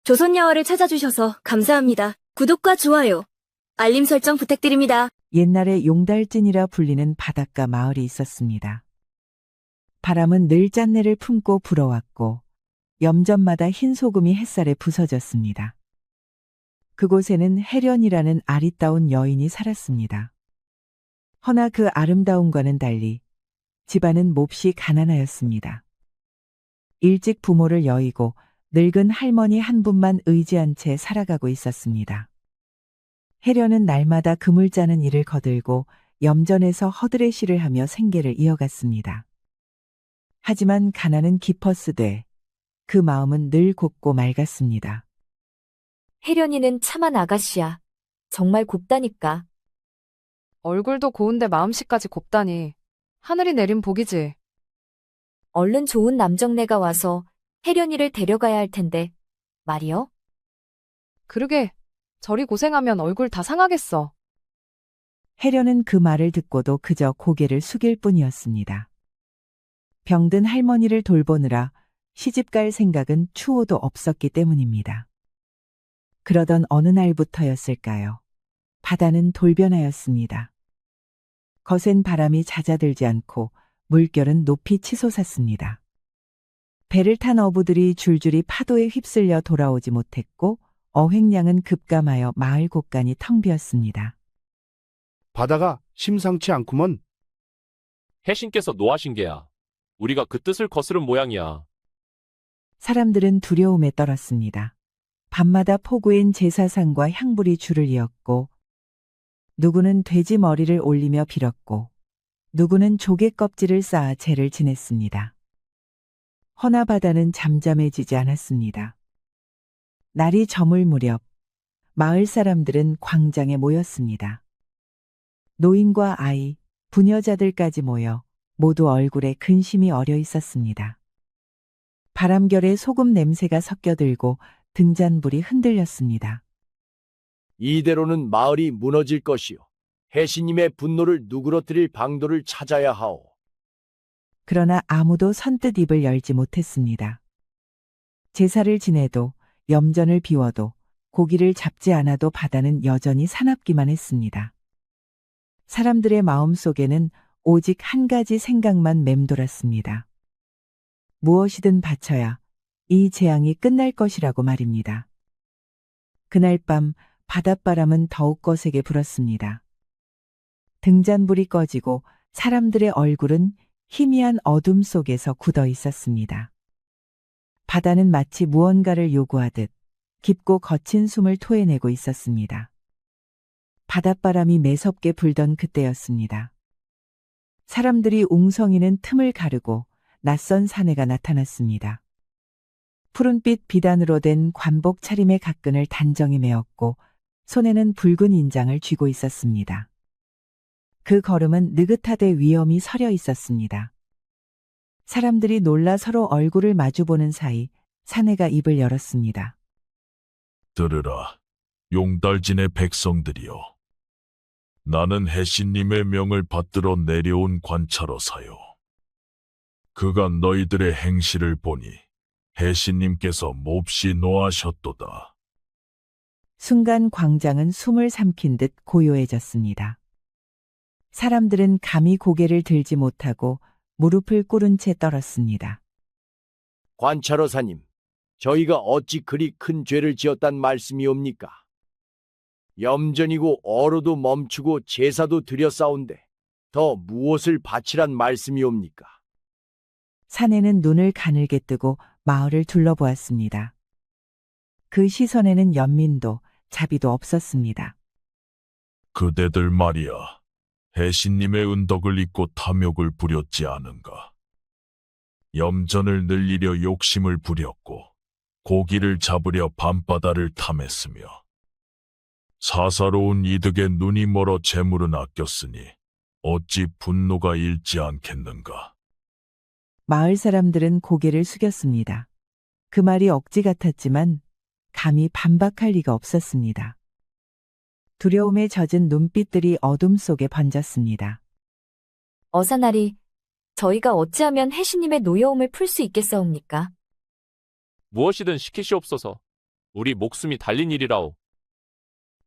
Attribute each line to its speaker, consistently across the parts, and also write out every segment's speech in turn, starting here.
Speaker 1: 조선야화를 찾아주셔서 감사합니다. 구독과 좋아요, 알림 설정 부탁드립니다.
Speaker 2: 옛날에 용달진이라 불리는 바닷가 마을이 있었습니다. 바람은 늘 짠내를 품고 불어왔고 염전마다 흰 소금이 햇살에 부서졌습니다. 그곳에는 혜련이라는 아리따운 여인이 살았습니다. 허나 그 아름다움과는 달리 집안은 몹시 가난하였습니다. 일찍 부모를 여의고 늙은 할머니 한 분만 의지한 채 살아가고 있었습니다. 혜련은 날마다 금을 짜는 일을 거들고 염전에서 허드레시를 하며 생계를 이어갔습니다. 하지만 가난은 깊었으되 그 마음은 늘 곱고 맑았습니다.
Speaker 3: 혜련이는 참한 아가씨야. 정말 곱다니까.
Speaker 4: 얼굴도 고운데 마음씨까지 곱다니. 하늘이 내린 복이지.
Speaker 3: 얼른 좋은 남정네가 와서 혜련이를 데려가야 할 텐데 말이요?
Speaker 4: 그러게. 저리 고생하면 얼굴 다 상하겠어.
Speaker 2: 혜련은 그 말을 듣고도 그저 고개를 숙일 뿐이었습니다. 병든 할머니를 돌보느라 시집갈 생각은 추호도 없었기 때문입니다. 그러던 어느 날부터였을까요? 바다는 돌변하였습니다. 거센 바람이 잦아들지 않고 물결은 높이 치솟았습니다. 배를 탄 어부들이 줄줄이 파도에 휩쓸려 돌아오지 못했고 어획량은 급감하여 마을 곳간이 텅 비었습니다.
Speaker 5: 바다가 심상치 않구먼.
Speaker 6: 해신께서 노하신 게야. 우리가 그 뜻을 거스른 모양이야.
Speaker 2: 사람들은 두려움에 떨었습니다. 밤마다 포구인 제사상과 향불이 줄을 이었고 누구는 돼지 머리를 올리며 빌었고 누구는 조개 껍질을 쌓아 제를 지냈습니다. 허나 바다는 잠잠해지지 않았습니다. 날이 저물 무렵 마을 사람들은 광장에 모였습니다. 노인과 아이, 부녀자들까지 모여 모두 얼굴에 근심이 어려 있었습니다. 바람결에 소금 냄새가 섞여들고 등잔불이 흔들렸습니다.
Speaker 7: 이대로는 마을이 무너질 것이요. 해시님의 분노를 누그러뜨릴 방도를 찾아야 하오.
Speaker 2: 그러나 아무도 선뜻 입을 열지 못했습니다. 제사를 지내도 염전을 비워도 고기를 잡지 않아도 바다는 여전히 사납기만 했습니다. 사람들의 마음속에는 오직 한 가지 생각만 맴돌았습니다. 무엇이든 바쳐야 이 재앙이 끝날 것이라고 말입니다. 그날 밤 바닷바람은 더욱 거세게 불었습니다. 등잔불이 꺼지고 사람들의 얼굴은 희미한 어둠 속에서 굳어 있었습니다. 바다는 마치 무언가를 요구하듯 깊고 거친 숨을 토해내고 있었습니다. 바닷바람이 매섭게 불던 그때였습니다. 사람들이 웅성이는 틈을 가르고 낯선 사내가 나타났습니다. 푸른빛 비단으로 된 관복 차림의 가끈을 단정히 메었고 손에는 붉은 인장을 쥐고 있었습니다. 그 걸음은 느긋하되 위엄이 서려 있었습니다. 사람들이 놀라 서로 얼굴을 마주보는 사이 사내가 입을 열었습니다.
Speaker 8: 들으라, 용달진의 백성들이여. 나는 해신님의 명을 받들어 내려온 관찰어사요. 그가 너희들의 행실을 보니 해신님께서 몹시 노하셨도다.
Speaker 2: 순간 광장은 숨을 삼킨 듯 고요해졌습니다. 사람들은 감히 고개를 들지 못하고 무릎을 꿇은 채 떨었습니다.
Speaker 7: 관찰어사님, 저희가 어찌 그리 큰 죄를 지었단 말씀이옵니까? 염전이고 어로도 멈추고 제사도 드렸사온데 더 무엇을 바치란 말씀이옵니까?
Speaker 2: 사내는 눈을 가늘게 뜨고 마을을 둘러보았습니다. 그 시선에는 연민도 자비도 없었습니다.
Speaker 8: 그대들 말이야, 해신님의 은덕을 잊고 탐욕을 부렸지 않은가. 염전을 늘리려 욕심을 부렸고 고기를 잡으려 밤바다를 탐했으며 사사로운 이득에 눈이 멀어 재물은 아꼈으니 어찌 분노가 일지 않겠는가.
Speaker 2: 마을 사람들은 고개를 숙였습니다. 그 말이 억지 같았지만 감히 반박할 리가 없었습니다. 두려움에 젖은 눈빛들이 어둠 속에 번졌습니다.
Speaker 3: 어사나리, 저희가 어찌하면 해시님의 노여움을 풀 수 있겠사옵니까?
Speaker 6: 무엇이든 시키시옵소서. 우리 목숨이 달린 일이라오.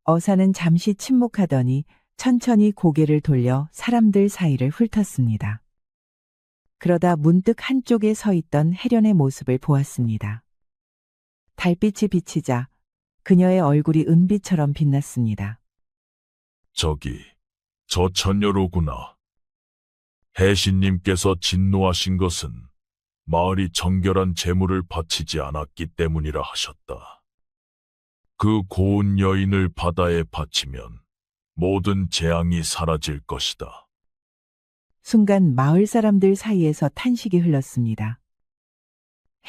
Speaker 2: 어사는 잠시 침묵하더니 천천히 고개를 돌려 사람들 사이를 훑었습니다. 그러다 문득 한쪽에 서 있던 혜련의 모습을 보았습니다. 달빛이 비치자 그녀의 얼굴이 은빛처럼 빛났습니다.
Speaker 8: 저기, 저 처녀로구나. 해신님께서 진노하신 것은 마을이 정결한 재물을 바치지 않았기 때문이라 하셨다. 그 고운 여인을 바다에 바치면 모든 재앙이 사라질 것이다.
Speaker 2: 순간 마을 사람들 사이에서 탄식이 흘렀습니다.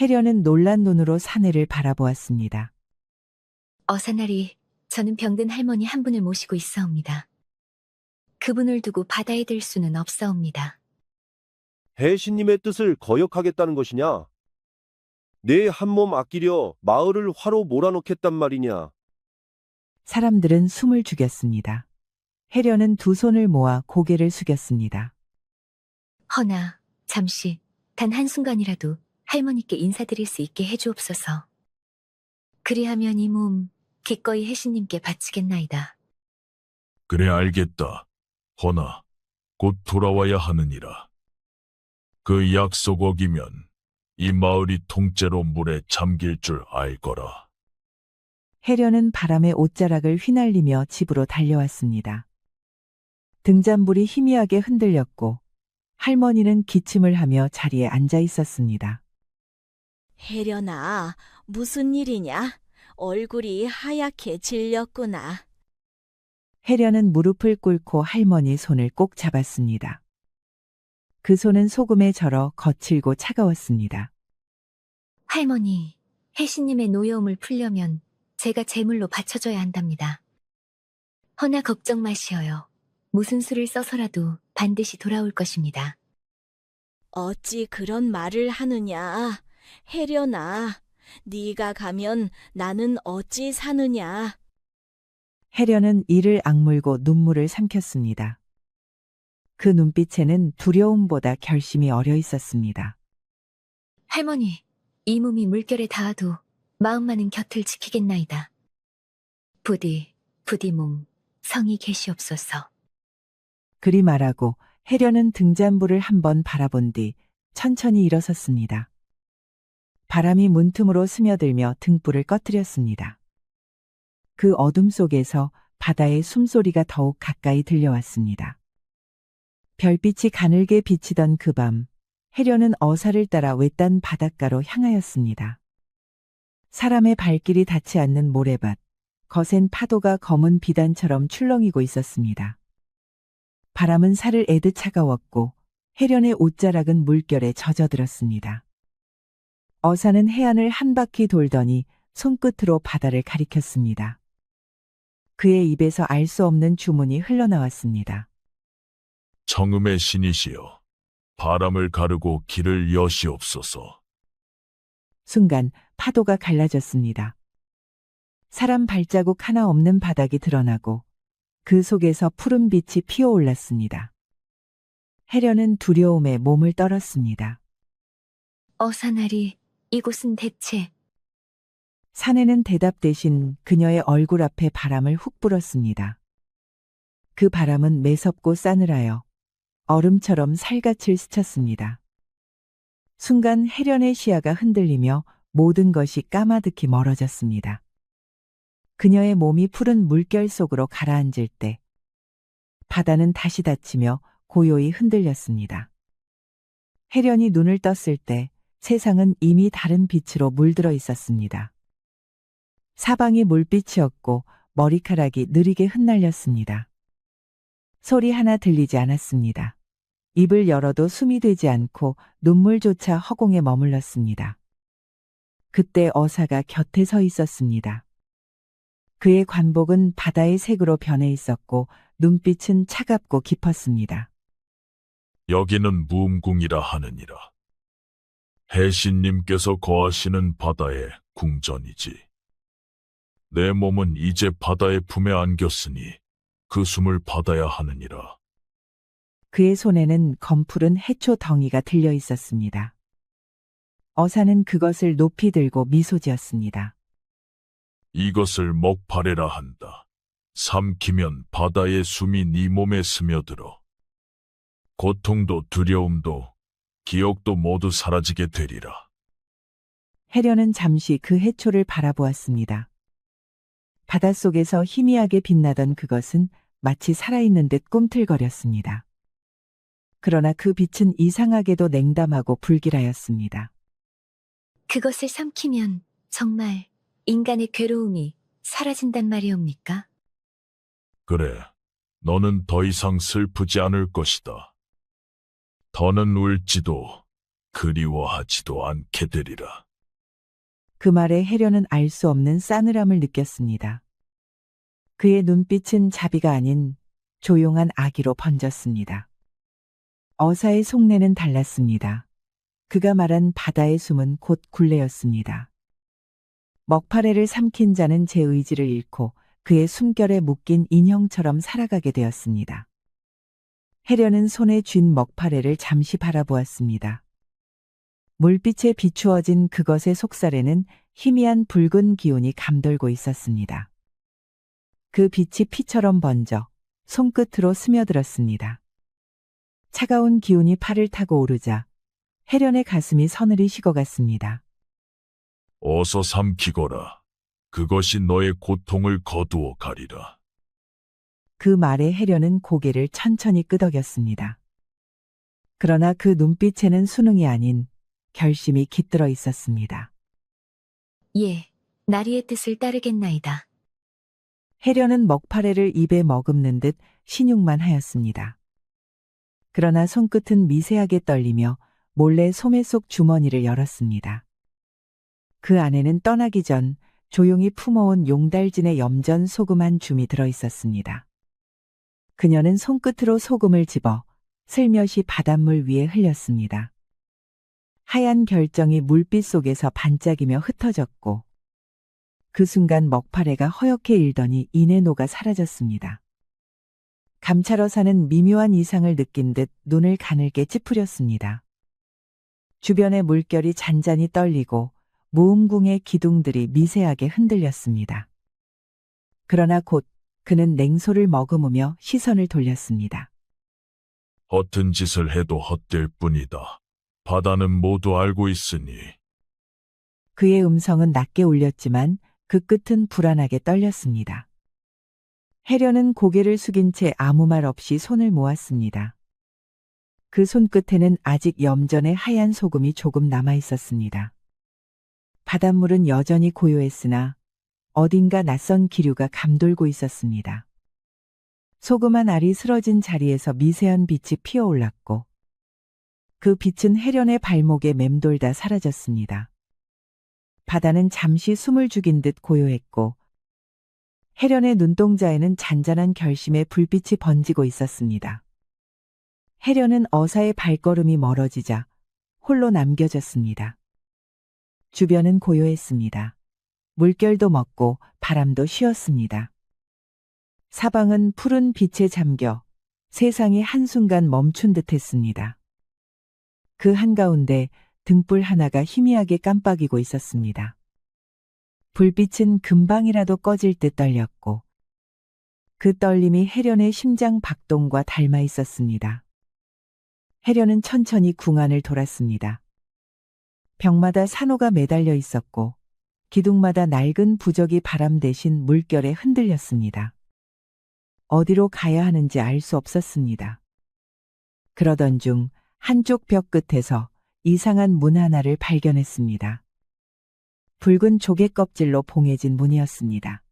Speaker 2: 혜련은 놀란 눈으로 사내를 바라보았습니다.
Speaker 1: 어사나리, 저는 병든 할머니 한 분을 모시고 있사옵니다. 그분을 두고 바다에 들 수는 없사옵니다.
Speaker 9: 해신님의 뜻을 거역하겠다는 것이냐? 내 한 몸 아끼려 마을을 화로 몰아넣겠단 말이냐?
Speaker 2: 사람들은 숨을 죽였습니다. 혜련은 두 손을 모아 고개를 숙였습니다.
Speaker 1: 허나, 잠시, 단 한순간이라도 할머니께 인사드릴 수 있게 해주옵소서. 그리하면 이 몸 기꺼이 해신님께 바치겠나이다.
Speaker 8: 그래 알겠다. 허나 곧 돌아와야 하느니라. 그 약속 어기면 이 마을이 통째로 물에 잠길 줄 알거라.
Speaker 2: 혜련은 바람에 옷자락을 휘날리며 집으로 달려왔습니다. 등잔불이 희미하게 흔들렸고 할머니는 기침을 하며 자리에 앉아 있었습니다.
Speaker 10: 혜련아, 무슨 일이냐? 얼굴이 하얗게 질렸구나.
Speaker 2: 혜련은 무릎을 꿇고 할머니 손을 꼭 잡았습니다. 그 손은 소금에 절어 거칠고 차가웠습니다.
Speaker 1: 할머니, 해신님의 노여움을 풀려면 제가 제물로 바쳐줘야 한답니다. 허나 걱정 마시어요. 무슨 수를 써서라도 반드시 돌아올 것입니다.
Speaker 10: 어찌 그런 말을 하느냐? 혜련아, 네가 가면 나는 어찌 사느냐?
Speaker 2: 혜련은 이를 악물고 눈물을 삼켰습니다. 그 눈빛에는 두려움보다 결심이 어려 있었습니다.
Speaker 1: 할머니, 이 몸이 물결에 닿아도 마음만은 곁을 지키겠나이다. 부디 몸, 성이 계시옵소서.
Speaker 2: 그리 말하고 혜련은 등잔불을 한번 바라본 뒤 천천히 일어섰습니다. 바람이 문틈으로 스며들며 등불을 꺼뜨렸습니다. 그 어둠 속에서 바다의 숨소리가 더욱 가까이 들려왔습니다. 별빛이 가늘게 비치던 그 밤, 혜련은 어사를 따라 외딴 바닷가로 향하였습니다. 사람의 발길이 닿지 않는 모래밭, 거센 파도가 검은 비단처럼 출렁이고 있었습니다. 바람은 살을 애듯 차가웠고 혜련의 옷자락은 물결에 젖어들었습니다. 어사는 해안을 한 바퀴 돌더니 손끝으로 바다를 가리켰습니다. 그의 입에서 알 수 없는 주문이 흘러나왔습니다.
Speaker 8: 청음의 신이시여, 바람을 가르고 길을 여시옵소서.
Speaker 2: 순간 파도가 갈라졌습니다. 사람 발자국 하나 없는 바닥이 드러나고 그 속에서 푸른 빛이 피어올랐습니다. 혜련은 두려움에 몸을 떨었습니다.
Speaker 1: 어사나리, 이곳은 대체...
Speaker 2: 사내는 대답 대신 그녀의 얼굴 앞에 바람을 훅 불었습니다. 그 바람은 매섭고 싸늘하여 얼음처럼 살갗을 스쳤습니다. 순간 혜련의 시야가 흔들리며 모든 것이 까마득히 멀어졌습니다. 그녀의 몸이 푸른 물결 속으로 가라앉을 때 바다는 다시 닫히며 고요히 흔들렸습니다. 혜련이 눈을 떴을 때 세상은 이미 다른 빛으로 물들어 있었습니다. 사방이 물빛이었고 머리카락이 느리게 흩날렸습니다. 소리 하나 들리지 않았습니다. 입을 열어도 숨이 되지 않고 눈물조차 허공에 머물렀습니다. 그때 어사가 곁에 서 있었습니다. 그의 관복은 바다의 색으로 변해 있었고 눈빛은 차갑고 깊었습니다.
Speaker 8: 여기는 무음궁이라 하느니라. 해신님께서 거하시는 바다의 궁전이지. 내 몸은 이제 바다의 품에 안겼으니 그 숨을 받아야 하느니라.
Speaker 2: 그의 손에는 검푸른 해초 덩이가 들려 있었습니다. 어사는 그것을 높이 들고 미소 지었습니다.
Speaker 8: 이것을 먹파래라 한다. 삼키면 바다의 숨이 네 몸에 스며들어. 고통도 두려움도 기억도 모두 사라지게 되리라.
Speaker 2: 해련은 잠시 그 해초를 바라보았습니다. 바닷속에서 희미하게 빛나던 그것은 마치 살아있는 듯 꿈틀거렸습니다. 그러나 그 빛은 이상하게도 냉담하고 불길하였습니다.
Speaker 1: 그것을 삼키면 정말 인간의 괴로움이 사라진단 말이옵니까?
Speaker 8: 그래, 너는 더 이상 슬프지 않을 것이다. 더는 울지도 그리워하지도 않게 되리라.
Speaker 2: 그 말에 해련은 알 수 없는 싸늘함을 느꼈습니다. 그의 눈빛은 자비가 아닌 조용한 악의로 번졌습니다. 어사의 속내는 달랐습니다. 그가 말한 바다의 숨은 곧 굴레였습니다. 먹파래를 삼킨 자는 제 의지를 잃고 그의 숨결에 묶인 인형처럼 살아가게 되었습니다. 해련은 손에 쥔 먹파래를 잠시 바라보았습니다. 물빛에 비추어진 그것의 속살에는 희미한 붉은 기운이 감돌고 있었습니다. 그 빛이 피처럼 번져 손끝으로 스며들었습니다. 차가운 기운이 팔을 타고 오르자 해련의 가슴이 서늘히 식어갔습니다.
Speaker 8: 어서 삼키거라. 그것이 너의 고통을 거두어 가리라.
Speaker 2: 그 말에 해련은 고개를 천천히 끄덕였습니다. 그러나 그 눈빛에는 순응이 아닌 결심이 깃들어 있었습니다.
Speaker 1: 예, 나리의 뜻을 따르겠나이다.
Speaker 2: 해련은 먹파래를 입에 머금는 듯 신용만 하였습니다. 그러나 손끝은 미세하게 떨리며 몰래 소매 속 주머니를 열었습니다. 그 안에는 떠나기 전 조용히 품어온 용달진의 염전 소금 한 줌이 들어 있었습니다. 그녀는 손끝으로 소금을 집어 슬며시 바닷물 위에 흘렸습니다. 하얀 결정이 물빛 속에서 반짝이며 흩어졌고 그 순간 먹파래가 허옇게 일더니 이내 녹아 사라졌습니다. 감찰어사는 미묘한 이상을 느낀 듯 눈을 가늘게 찌푸렸습니다. 주변의 물결이 잔잔히 떨리고 무음궁의 기둥들이 미세하게 흔들렸습니다. 그러나 곧 그는 냉소를 머금으며 시선을 돌렸습니다.
Speaker 8: 허튼 짓을 해도 헛될 뿐이다. 바다는 모두 알고 있으니.
Speaker 2: 그의 음성은 낮게 울렸지만 그 끝은 불안하게 떨렸습니다. 해련은 고개를 숙인 채 아무 말 없이 손을 모았습니다. 그 손끝에는 아직 염전의 하얀 소금이 조금 남아 있었습니다. 바닷물은 여전히 고요했으나 어딘가 낯선 기류가 감돌고 있었습니다. 소금 한 알이 쓰러진 자리에서 미세한 빛이 피어올랐고 그 빛은 해련의 발목에 맴돌다 사라졌습니다. 바다는 잠시 숨을 죽인 듯 고요했고 해련의 눈동자에는 잔잔한 결심의 불빛이 번지고 있었습니다. 해련은 어사의 발걸음이 멀어지자 홀로 남겨졌습니다. 주변은 고요했습니다. 물결도 멎고 바람도 쉬었습니다. 사방은 푸른 빛에 잠겨 세상이 한순간 멈춘 듯 했습니다. 그 한가운데 등불 하나가 희미하게 깜빡이고 있었습니다. 불빛은 금방이라도 꺼질 듯 떨렸고 그 떨림이 해련의 심장 박동과 닮아 있었습니다. 해련은 천천히 궁안을 돌았습니다. 벽마다 산호가 매달려 있었고 기둥마다 낡은 부적이 바람 대신 물결에 흔들렸습니다. 어디로 가야 하는지 알 수 없었습니다. 그러던 중 한쪽 벽 끝에서 이상한 문 하나를 발견했습니다. 붉은 조개 껍질로 봉해진 문이었습니다.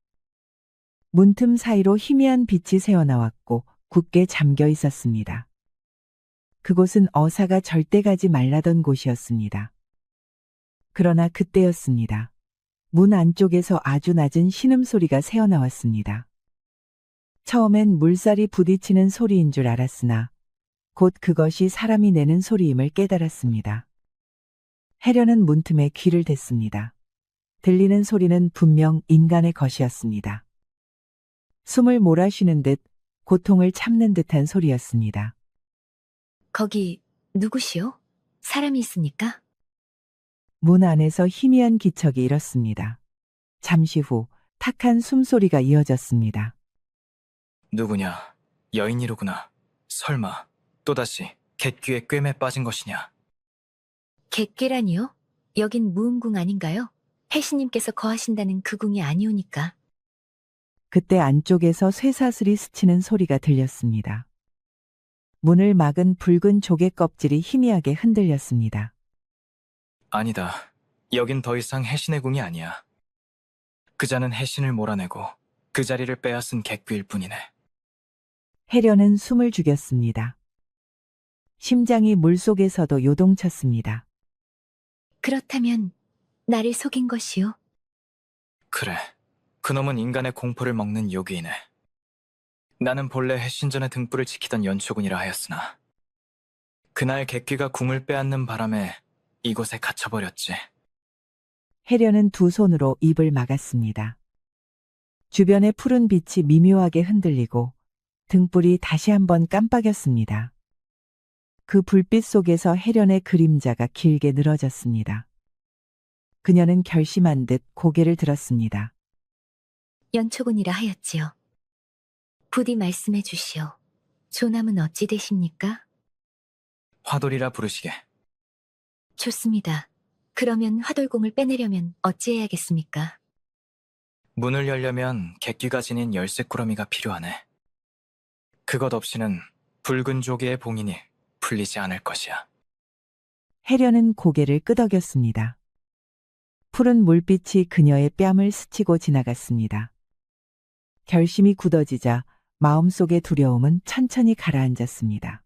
Speaker 2: 문틈 사이로 희미한 빛이 새어나왔고 굳게 잠겨 있었습니다. 그곳은 어사가 절대 가지 말라던 곳이었습니다. 그러나 그때였습니다. 문 안쪽에서 아주 낮은 신음소리가 새어나왔습니다. 처음엔 물살이 부딪히는 소리인 줄 알았으나 곧 그것이 사람이 내는 소리임을 깨달았습니다. 해련은 문틈에 귀를 댔습니다. 들리는 소리는 분명 인간의 것이었습니다. 숨을 몰아쉬는 듯 고통을 참는 듯한 소리였습니다.
Speaker 1: 거기 누구시오? 사람이 있습니까?
Speaker 2: 문 안에서 희미한 기척이 일었습니다. 잠시 후 탁한 숨소리가 이어졌습니다.
Speaker 11: 누구냐? 여인이로구나. 설마 또다시 객귀의 꿰매 빠진 것이냐?
Speaker 1: 객귀라니요? 여긴 무음궁 아닌가요? 혜신님께서 거하신다는 그 궁이 아니오니까.
Speaker 2: 그때 안쪽에서 쇠사슬이 스치는 소리가 들렸습니다. 문을 막은 붉은 조개 껍질이 희미하게 흔들렸습니다.
Speaker 11: 아니다. 여긴 더 이상 해신의 궁이 아니야. 그자는 해신을 몰아내고 그 자리를 빼앗은 객귀일 뿐이네.
Speaker 2: 해련은 숨을 죽였습니다. 심장이 물속에서도 요동쳤습니다.
Speaker 1: 그렇다면 나를 속인 것이요?
Speaker 11: 그래. 그놈은 인간의 공포를 먹는 요괴이네. 나는 본래 해신전의 등불을 지키던 연초군이라 하였으나 그날 객귀가 궁을 빼앗는 바람에 이곳에 갇혀버렸지.
Speaker 2: 해련은 두 손으로 입을 막았습니다. 주변의 푸른 빛이 미묘하게 흔들리고 등불이 다시 한번 깜빡였습니다. 그 불빛 속에서 해련의 그림자가 길게 늘어졌습니다. 그녀는 결심한 듯 고개를 들었습니다.
Speaker 1: 연초군이라 하였지요. 부디 말씀해 주시오. 조남은 어찌 되십니까?
Speaker 11: 화돌이라 부르시게.
Speaker 1: 좋습니다. 그러면 화돌공을 빼내려면 어찌해야겠습니까?
Speaker 11: 문을 열려면 객귀가 지닌 열쇠꾸러미가 필요하네. 그것 없이는 붉은 조개의 봉인이 풀리지 않을 것이야.
Speaker 2: 해련은 고개를 끄덕였습니다. 푸른 물빛이 그녀의 뺨을 스치고 지나갔습니다. 결심이 굳어지자 마음속의 두려움은 천천히 가라앉았습니다.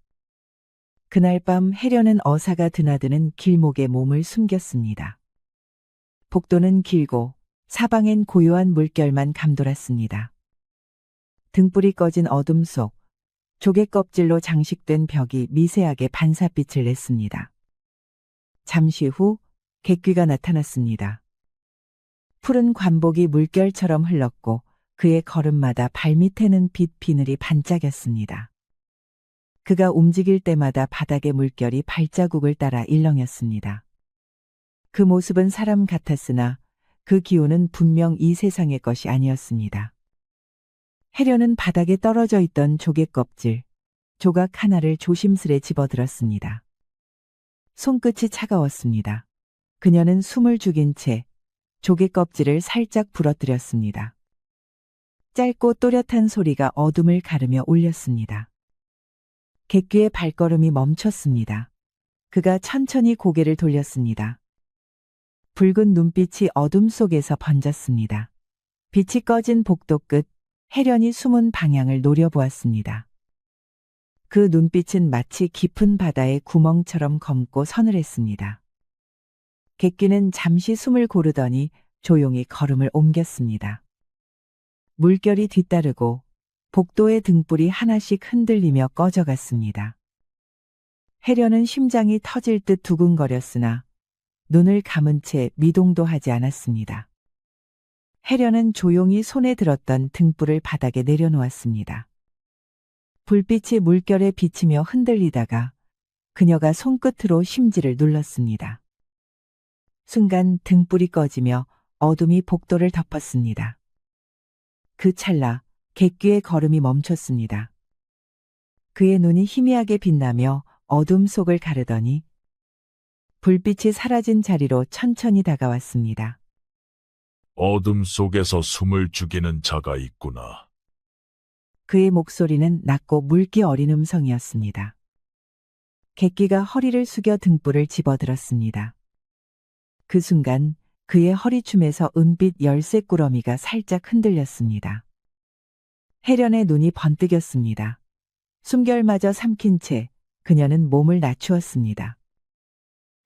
Speaker 2: 그날 밤 해련은 어사가 드나드는 길목에 몸을 숨겼습니다. 복도는 길고 사방엔 고요한 물결만 감돌았습니다. 등불이 꺼진 어둠 속 조개 껍질로 장식된 벽이 미세하게 반사빛을 냈습니다. 잠시 후 객귀가 나타났습니다. 푸른 관복이 물결처럼 흘렀고 그의 걸음마다 발밑에는 빛 비늘이 반짝였습니다. 그가 움직일 때마다 바닥의 물결이 발자국을 따라 일렁였습니다. 그 모습은 사람 같았으나 그 기운은 분명 이 세상의 것이 아니었습니다. 해련은 바닥에 떨어져 있던 조개 껍질, 조각 하나를 조심스레 집어들었습니다. 손끝이 차가웠습니다. 그녀는 숨을 죽인 채 조개 껍질을 살짝 부러뜨렸습니다. 짧고 또렷한 소리가 어둠을 가르며 울렸습니다. 객귀의 발걸음이 멈췄습니다. 그가 천천히 고개를 돌렸습니다. 붉은 눈빛이 어둠 속에서 번졌습니다. 빛이 꺼진 복도 끝, 해련이 숨은 방향을 노려보았습니다. 그 눈빛은 마치 깊은 바다의 구멍처럼 검고 서늘했습니다. 객귀는 잠시 숨을 고르더니 조용히 걸음을 옮겼습니다. 물결이 뒤따르고 복도의 등불이 하나씩 흔들리며 꺼져갔습니다. 해련은 심장이 터질 듯 두근거렸으나 눈을 감은 채 미동도 하지 않았습니다. 해련은 조용히 손에 들었던 등불을 바닥에 내려놓았습니다. 불빛이 물결에 비치며 흔들리다가 그녀가 손끝으로 심지를 눌렀습니다. 순간 등불이 꺼지며 어둠이 복도를 덮었습니다. 그 찰나 객귀의 걸음이 멈췄습니다. 그의 눈이 희미하게 빛나며 어둠 속을 가르더니 불빛이 사라진 자리로 천천히 다가왔습니다.
Speaker 8: 어둠 속에서 숨을 죽이는 자가 있구나.
Speaker 2: 그의 목소리는 낮고 물기 어린 음성이었습니다. 객귀가 허리를 숙여 등불을 집어들었습니다. 그 순간 그의 허리춤에서 은빛 열쇠꾸러미가 살짝 흔들렸습니다. 해련의 눈이 번뜩였습니다. 숨결마저 삼킨 채 그녀는 몸을 낮추었습니다.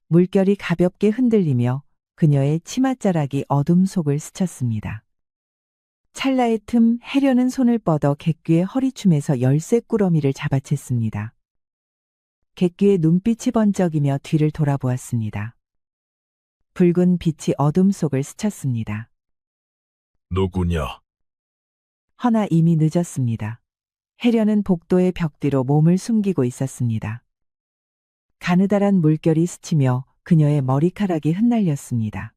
Speaker 2: 물결이 가볍게 흔들리며 그녀의 치맛자락이 어둠 속을 스쳤습니다. 찰나의 틈 해련은 손을 뻗어 객귀의 허리춤에서 열쇠꾸러미를 잡아챘습니다. 객귀의 눈빛이 번쩍이며 뒤를 돌아보았습니다. 붉은 빛이 어둠 속을 스쳤습니다.
Speaker 8: 누구냐?
Speaker 2: 허나 이미 늦었습니다. 해련은 복도의 벽 뒤로 몸을 숨기고 있었습니다. 가느다란 물결이 스치며 그녀의 머리카락이 흩날렸습니다.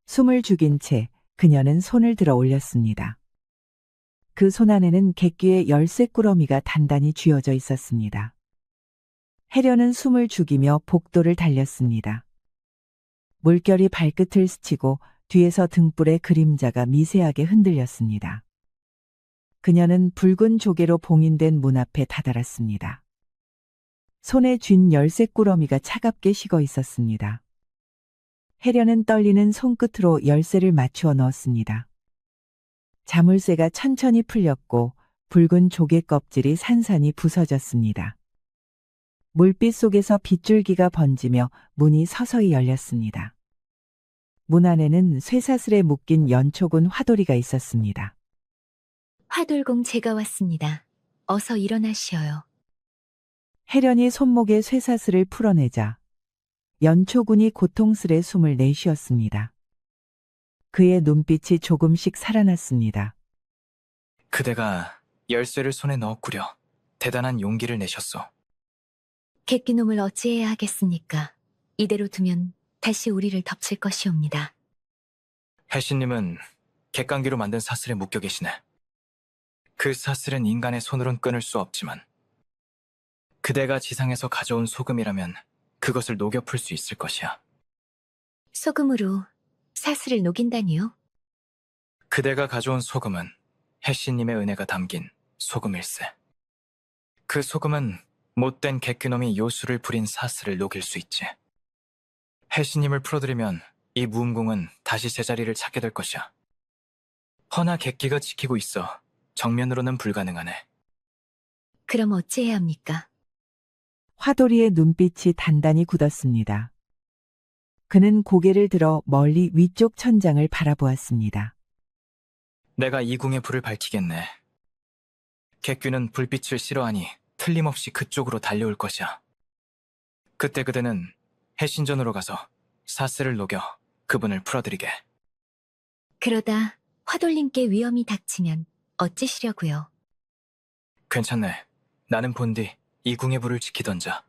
Speaker 2: 숨을 죽인 채 그녀는 손을 들어 올렸습니다. 그 손 안에는 객귀의 열쇠 꾸러미가 단단히 쥐어져 있었습니다. 해련은 숨을 죽이며 복도를 달렸습니다. 물결이 발끝을 스치고 뒤에서 등불의 그림자가 미세하게 흔들렸습니다. 그녀는 붉은 조개로 봉인된 문 앞에 다다랐습니다. 손에 쥔 열쇠 꾸러미가 차갑게 식어 있었습니다. 해련은 떨리는 손끝으로 열쇠를 맞추어 넣었습니다. 자물쇠가 천천히 풀렸고 붉은 조개 껍질이 산산이 부서졌습니다. 물빛 속에서 빗줄기가 번지며 문이 서서히 열렸습니다. 문 안에는 쇠사슬에 묶인 연초군 화돌이가 있었습니다.
Speaker 1: 화돌공 제가 왔습니다. 어서 일어나시어요.
Speaker 2: 해련이 손목에 쇠사슬을 풀어내자 연초군이 고통스레 숨을 내쉬었습니다. 그의 눈빛이 조금씩 살아났습니다.
Speaker 11: 그대가 열쇠를 손에 넣었구려. 대단한 용기를 내셨소.
Speaker 1: 객기놈을 어찌해야 하겠습니까? 이대로 두면 다시 우리를 덮칠 것이옵니다.
Speaker 11: 해신님은 객관기로 만든 사슬에 묶여 계시네. 그 사슬은 인간의 손으론 끊을 수 없지만 그대가 지상에서 가져온 소금이라면 그것을 녹여 풀 수 있을 것이야.
Speaker 1: 소금으로 사슬을 녹인다니요?
Speaker 11: 그대가 가져온 소금은 해신님의 은혜가 담긴 소금일세. 그 소금은 못된 객귀놈이 요술을 부린 사슬을 녹일 수 있지. 해신님을 풀어드리면 이 무음궁은 다시 제자리를 찾게 될 것이야. 허나 객귀가 지키고 있어 정면으로는 불가능하네.
Speaker 1: 그럼 어찌해야 합니까?
Speaker 2: 화돌이의 눈빛이 단단히 굳었습니다. 그는 고개를 들어 멀리 위쪽 천장을 바라보았습니다.
Speaker 11: 내가 이 궁의 불을 밝히겠네. 객귀는 불빛을 싫어하니 틀림없이 그쪽으로 달려올 것이야. 그때 그대는 해신전으로 가서 사슬을 녹여 그분을 풀어드리게.
Speaker 1: 그러다 화돌님께 위험이 닥치면 어찌시려고요?
Speaker 11: 괜찮네. 나는 본디 이 궁의 불을 지키던 자.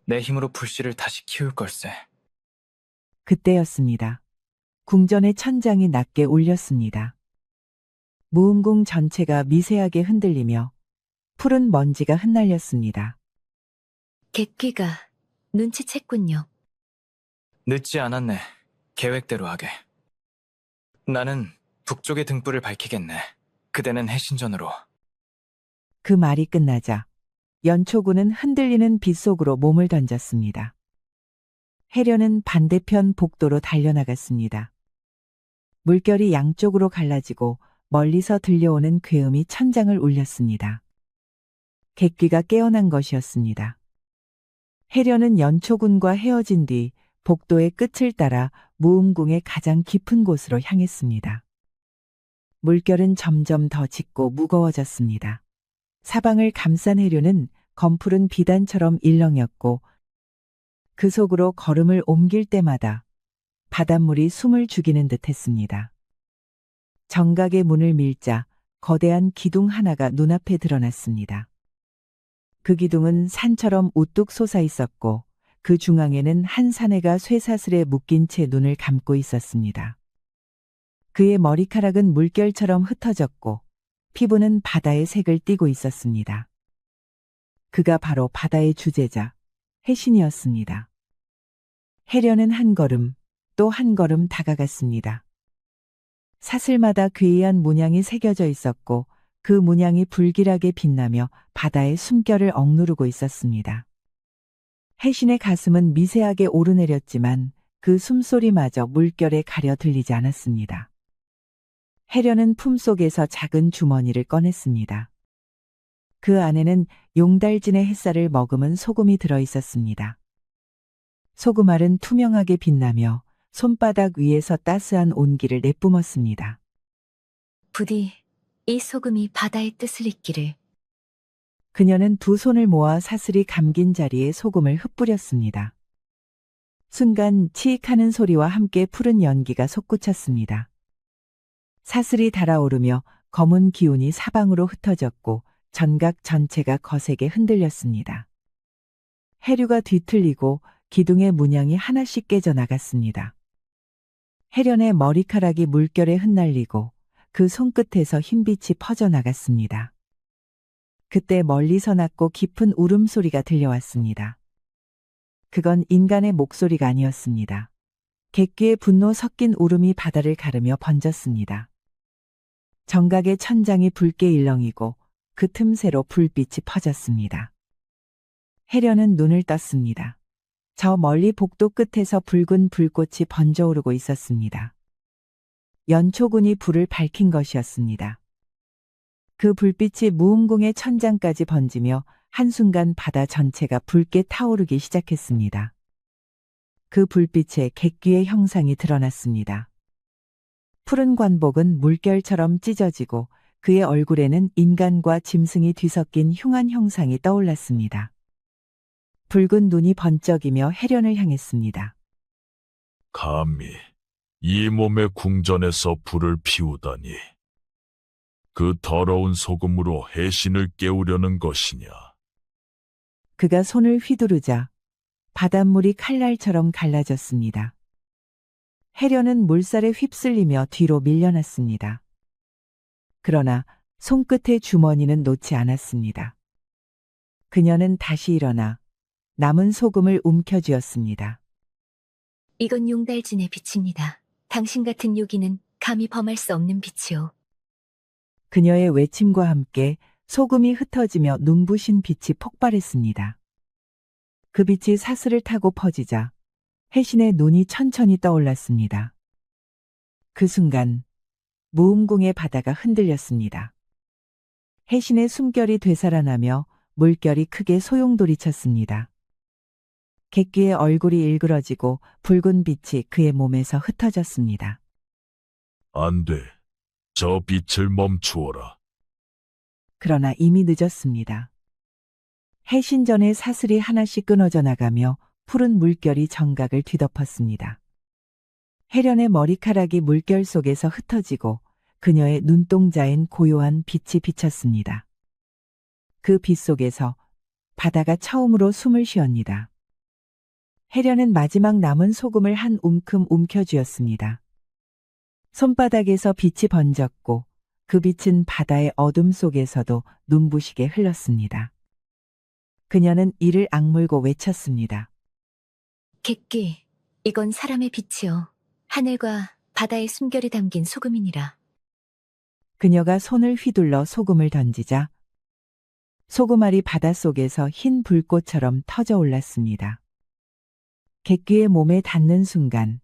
Speaker 11: 내 힘으로 불씨를 다시 키울 걸세.
Speaker 2: 그때였습니다. 궁전의 천장이 낮게 울렸습니다. 무음궁 전체가 미세하게 흔들리며 푸른 먼지가 흩날렸습니다.
Speaker 1: 객귀가 눈치챘군요.
Speaker 11: 늦지 않았네. 계획대로 하게. 나는 북쪽의 등불을 밝히겠네. 그대는 해신전으로.
Speaker 2: 그 말이 끝나자 연초군은 흔들리는 빛 속으로 몸을 던졌습니다. 해련은 반대편 복도로 달려나갔습니다. 물결이 양쪽으로 갈라지고 멀리서 들려오는 괴음이 천장을 울렸습니다. 객귀가 깨어난 것이었습니다. 해련은 연초군과 헤어진 뒤 복도의 끝을 따라 무음궁의 가장 깊은 곳으로 향했습니다. 물결은 점점 더 짙고 무거워졌습니다. 사방을 감싼 해류는 검푸른 비단처럼 일렁였고 그 속으로 걸음을 옮길 때마다 바닷물이 숨을 죽이는 듯 했습니다. 정각의 문을 밀자 거대한 기둥 하나가 눈앞에 드러났습니다. 그 기둥은 산처럼 우뚝 솟아 있었고 그 중앙에는 한 사내가 쇠사슬에 묶인 채 눈을 감고 있었습니다. 그의 머리카락은 물결처럼 흩어졌고 피부는 바다의 색을 띠고 있었습니다. 그가 바로 바다의 주제자, 해신이었습니다. 해련은 한 걸음, 또 한 걸음 다가갔습니다. 사슬마다 괴이한 문양이 새겨져 있었고 그 문양이 불길하게 빛나며 바다의 숨결을 억누르고 있었습니다. 해신의 가슴은 미세하게 오르내렸지만 그 숨소리마저 물결에 가려 들리지 않았습니다. 해련은 품속에서 작은 주머니를 꺼냈습니다. 그 안에는 용달진의 햇살을 머금은 소금이 들어 있었습니다. 소금알은 투명하게 빛나며 손바닥 위에서 따스한 온기를 내뿜었습니다.
Speaker 1: 부디 이 소금이 바다의 뜻을 잇기를.
Speaker 2: 그녀는 두 손을 모아 사슬이 감긴 자리에 소금을 흩뿌렸습니다. 순간 치익하는 소리와 함께 푸른 연기가 솟구쳤습니다. 사슬이 달아오르며 검은 기운이 사방으로 흩어졌고 전각 전체가 거세게 흔들렸습니다. 해류가 뒤틀리고 기둥의 문양이 하나씩 깨져 나갔습니다. 혜련의 머리카락이 물결에 흩날리고 그 손끝에서 흰빛이 퍼져나갔습니다. 그때 멀리서 낮고 깊은 울음소리가 들려왔습니다. 그건 인간의 목소리가 아니었습니다. 객귀의 분노 섞인 울음이 바다를 가르며 번졌습니다. 정각의 천장이 붉게 일렁이고 그 틈새로 불빛이 퍼졌습니다. 혜련은 눈을 떴습니다. 저 멀리 복도 끝에서 붉은 불꽃이 번져오르고 있었습니다. 연초군이 불을 밝힌 것이었습니다. 그 불빛이 무음궁의 천장까지 번지며 한순간 바다 전체가 붉게 타오르기 시작했습니다. 그 불빛에 객귀의 형상이 드러났습니다. 푸른 관복은 물결처럼 찢어지고 그의 얼굴에는 인간과 짐승이 뒤섞인 흉한 형상이 떠올랐습니다. 붉은 눈이 번쩍이며 혜련을 향했습니다.
Speaker 8: 감히 이 몸의 궁전에서 불을 피우다니. 그 더러운 소금으로 해신을 깨우려는 것이냐.
Speaker 2: 그가 손을 휘두르자 바닷물이 칼날처럼 갈라졌습니다. 혜련은 물살에 휩쓸리며 뒤로 밀려났습니다. 그러나 손끝의 주머니는 놓지 않았습니다. 그녀는 다시 일어나 남은 소금을 움켜쥐었습니다.
Speaker 1: 이건 용달진의 빛입니다. 당신 같은 요기는 감히 범할 수 없는 빛이오.
Speaker 2: 그녀의 외침과 함께 소금이 흩어지며 눈부신 빛이 폭발했습니다. 그 빛이 사슬을 타고 퍼지자 혜신의 눈이 천천히 떠올랐습니다. 그 순간 무음궁의 바다가 흔들렸습니다. 혜신의 숨결이 되살아나며 물결이 크게 소용돌이쳤습니다. 객귀의 얼굴이 일그러지고 붉은 빛이 그의 몸에서 흩어졌습니다.
Speaker 8: 안 돼. 저 빛을 멈추어라.
Speaker 2: 그러나 이미 늦었습니다. 해신전의 사슬이 하나씩 끊어져 나가며 푸른 물결이 정각을 뒤덮었습니다. 혜련의 머리카락이 물결 속에서 흩어지고 그녀의 눈동자엔 고요한 빛이 비쳤습니다. 그 빛 속에서 바다가 처음으로 숨을 쉬었니다. 혜련은 마지막 남은 소금을 한 움큼 움켜쥐었습니다. 손바닥에서 빛이 번졌고 그 빛은 바다의 어둠 속에서도 눈부시게 흘렀습니다. 그녀는 이를 악물고 외쳤습니다.
Speaker 1: 객귀, 이건 사람의 빛이요. 하늘과 바다의 숨결이 담긴 소금이니라.
Speaker 2: 그녀가 손을 휘둘러 소금을 던지자 소금알이 바닷속에서 흰 불꽃처럼 터져 올랐습니다. 객귀의 몸에 닿는 순간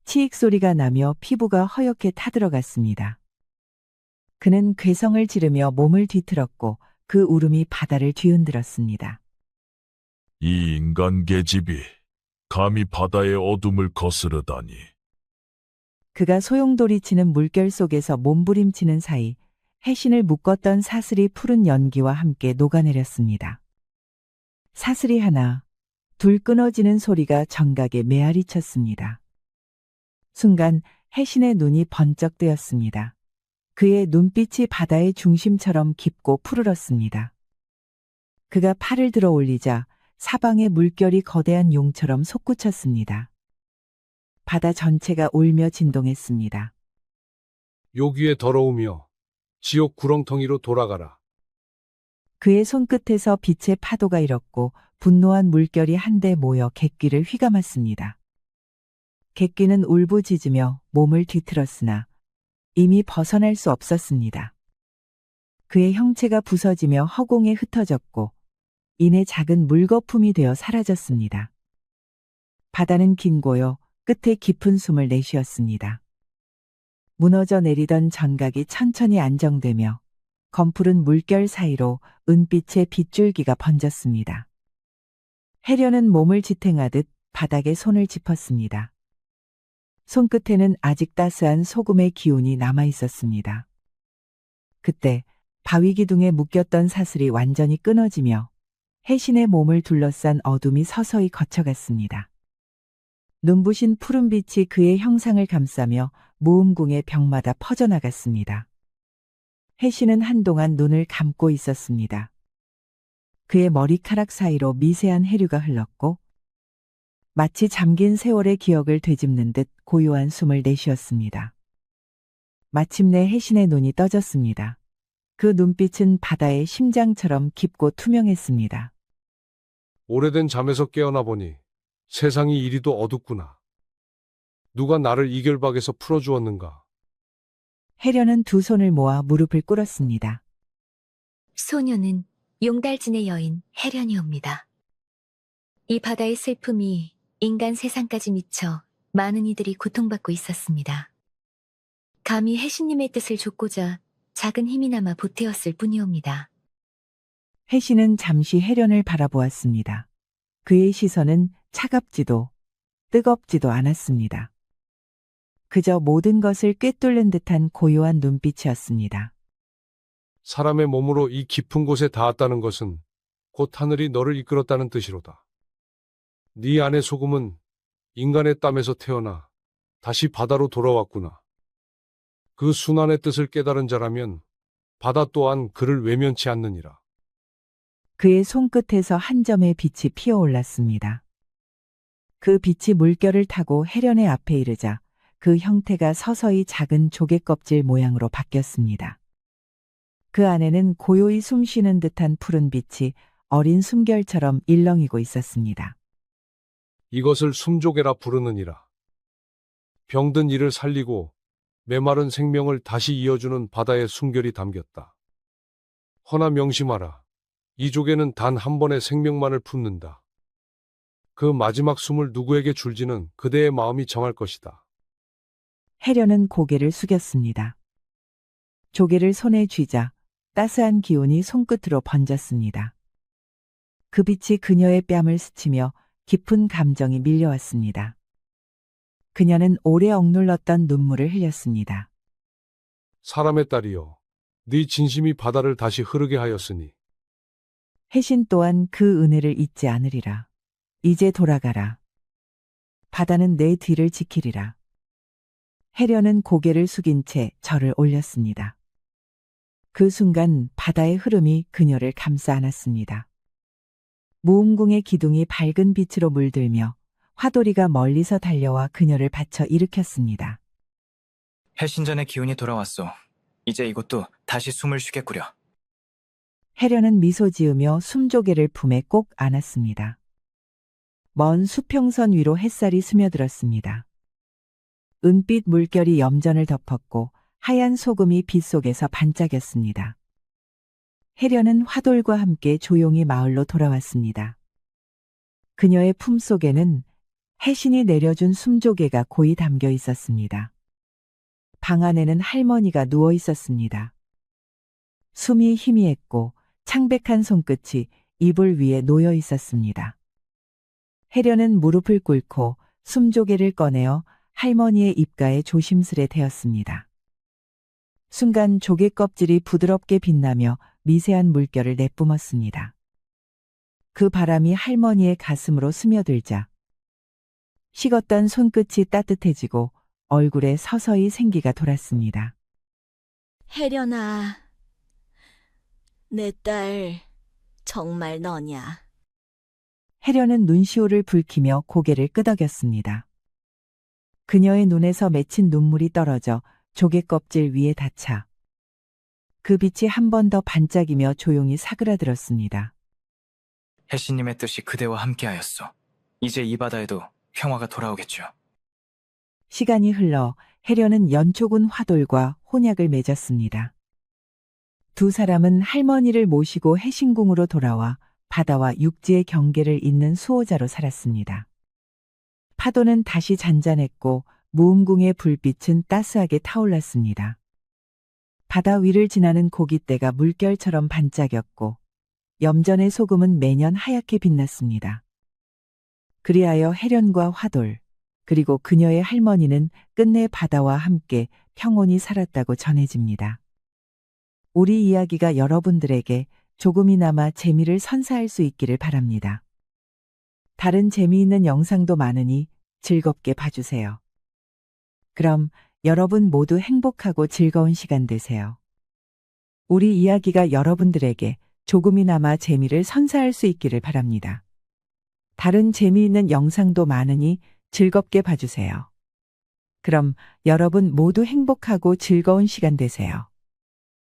Speaker 2: 치익 소리가 나며 피부가 허옇게 타들어갔습니다. 그는 괴성을 지르며 몸을 뒤틀었고 그 울음이 바다를 뒤흔들었습니다.
Speaker 8: 이 인간 계집이 감히 바다의 어둠을 거스르다니.
Speaker 2: 그가 소용돌이치는 물결 속에서 몸부림치는 사이 해신을 묶었던 사슬이 푸른 연기와 함께 녹아내렸습니다. 사슬이 하나, 둘 끊어지는 소리가 정각에 메아리 쳤습니다. 순간 해신의 눈이 번쩍 뜨였습니다. 그의 눈빛이 바다의 중심처럼 깊고 푸르렀습니다. 그가 팔을 들어 올리자 사방의 물결이 거대한 용처럼 솟구쳤습니다. 바다 전체가 울며 진동했습니다.
Speaker 5: 요기의 더러우며 지옥 구렁텅이로 돌아가라.
Speaker 2: 그의 손끝에서 빛의 파도가 일었고 분노한 물결이 한데 모여 객귀를 휘감았습니다. 객귀는 울부짖으며 몸을 뒤틀었으나 이미 벗어날 수 없었습니다. 그의 형체가 부서지며 허공에 흩어졌고 이내 작은 물거품이 되어 사라졌습니다. 바다는 긴고요 끝에 깊은 숨을 내쉬었습니다. 무너져 내리던 정각이 천천히 안정되며 검푸른 물결 사이로 은빛의 빗줄기가 번졌습니다. 혜련은 몸을 지탱하듯 바닥에 손을 짚었습니다. 손끝에는 아직 따스한 소금의 기운이 남아 있었습니다. 그때 바위 기둥에 묶였던 사슬이 완전히 끊어지며 해신의 몸을 둘러싼 어둠이 서서히 거쳐갔습니다. 눈부신 푸른빛이 그의 형상을 감싸며 무음궁의 벽마다 퍼져나갔습니다. 해신은 한동안 눈을 감고 있었습니다. 그의 머리카락 사이로 미세한 해류가 흘렀고 마치 잠긴 세월의 기억을 되짚는 듯 고요한 숨을 내쉬었습니다. 마침내 혜신의 눈이 떠졌습니다. 그 눈빛은 바다의 심장처럼 깊고 투명했습니다.
Speaker 5: 오래된 잠에서 깨어나 보니 세상이 이리도 어둡구나. 누가 나를 이결박에서 풀어주었는가?
Speaker 2: 혜련은 두 손을 모아 무릎을 꿇었습니다.
Speaker 1: 소녀는 용달진의 여인 혜련이옵니다. 이 바다의 슬픔이 인간 세상까지 미쳐 많은 이들이 고통받고 있었습니다. 감히 혜신님의 뜻을 좇고자 작은 힘이나마 보태었을 뿐이옵니다.
Speaker 2: 혜신은 잠시 혜련을 바라보았습니다. 그의 시선은 차갑지도 뜨겁지도 않았습니다. 그저 모든 것을 꿰뚫는 듯한 고요한 눈빛이었습니다.
Speaker 5: 사람의 몸으로 이 깊은 곳에 닿았다는 것은 곧 하늘이 너를 이끌었다는 뜻이로다. 네 안의 소금은 인간의 땀에서 태어나 다시 바다로 돌아왔구나. 그 순환의 뜻을 깨달은 자라면 바다 또한 그를 외면치 않느니라.
Speaker 2: 그의 손끝에서 한 점의 빛이 피어올랐습니다. 그 빛이 물결을 타고 혜련의 앞에 이르자 그 형태가 서서히 작은 조개껍질 모양으로 바뀌었습니다. 그 안에는 고요히 숨쉬는 듯한 푸른 빛이 어린 숨결처럼 일렁이고 있었습니다.
Speaker 5: 이것을 숨조개라 부르느니라. 병든 이를 살리고 메마른 생명을 다시 이어주는 바다의 숨결이 담겼다. 허나 명심하라. 이 조개는 단 한 번의 생명만을 품는다. 그 마지막 숨을 누구에게 줄지는 그대의 마음이 정할 것이다.
Speaker 2: 혜련은 고개를 숙였습니다. 조개를 손에 쥐자 따스한 기운이 손끝으로 번졌습니다. 그 빛이 그녀의 뺨을 스치며 깊은 감정이 밀려왔습니다. 그녀는 오래 억눌렀던 눈물을 흘렸습니다.
Speaker 5: 사람의 딸이여, 네 진심이 바다를 다시 흐르게 하였으니
Speaker 2: 혜신 또한 그 은혜를 잊지 않으리라. 이제 돌아가라. 바다는 내 뒤를 지키리라. 혜련은 고개를 숙인 채 절을 올렸습니다. 그 순간 바다의 흐름이 그녀를 감싸 안았습니다. 무음궁의 기둥이 밝은 빛으로 물들며 화돌이가 멀리서 달려와 그녀를 받쳐 일으켰습니다.
Speaker 11: 해신전의 기운이 돌아왔소. 이제 이곳도 다시 숨을 쉬겠구려.
Speaker 2: 혜련은 미소 지으며 숨조개를 품에 꼭 안았습니다. 먼 수평선 위로 햇살이 스며들었습니다. 은빛 물결이 염전을 덮었고 하얀 소금이 빛 속에서 반짝였습니다. 혜련은 화돌과 함께 조용히 마을로 돌아왔습니다. 그녀의 품속에는 혜신이 내려준 숨조개가 고이 담겨 있었습니다. 방 안에는 할머니가 누워 있었습니다. 숨이 희미했고 창백한 손끝이 이불 위에 놓여 있었습니다. 혜련은 무릎을 꿇고 숨조개를 꺼내어 할머니의 입가에 조심스레 대었습니다. 순간 조개 껍질이 부드럽게 빛나며 미세한 물결을 내뿜었습니다. 그 바람이 할머니의 가슴으로 스며들자 식었던 손끝이 따뜻해지고 얼굴에 서서히 생기가 돌았습니다.
Speaker 10: 혜련아, 내 딸 정말 너냐?
Speaker 2: 혜련은 눈시울을 붉히며 고개를 끄덕였습니다. 그녀의 눈에서 맺힌 눈물이 떨어져 조개 껍질 위에 닿자 그 빛이 한 번 더 반짝이며 조용히 사그라들었습니다.
Speaker 11: 해신님의 뜻이 그대와 함께하였소. 이제 이 바다에도 평화가 돌아오겠죠.
Speaker 2: 시간이 흘러 혜련은 연초군 화돌과 혼약을 맺었습니다. 두 사람은 할머니를 모시고 해신궁으로 돌아와 바다와 육지의 경계를 잇는 수호자로 살았습니다. 파도는 다시 잔잔했고 무음궁의 불빛은 따스하게 타올랐습니다. 바다 위를 지나는 고깃대가 물결처럼 반짝였고 염전의 소금은 매년 하얗게 빛났습니다. 그리하여 혜련과 화돌, 그리고 그녀의 할머니는 끝내 바다와 함께 평온히 살았다고 전해집니다. 우리 이야기가 여러분들에게 조금이나마 재미를 선사할 수 있기를 바랍니다. 다른 재미있는 영상도 많으니 즐겁게 봐주세요. 그럼 여러분 모두 행복하고 즐거운 시간 되세요. 우리 이야기가 여러분들에게 조금이나마 재미를 선사할 수 있기를 바랍니다. 다른 재미있는 영상도 많으니 즐겁게 봐주세요. 그럼 여러분 모두 행복하고 즐거운 시간 되세요.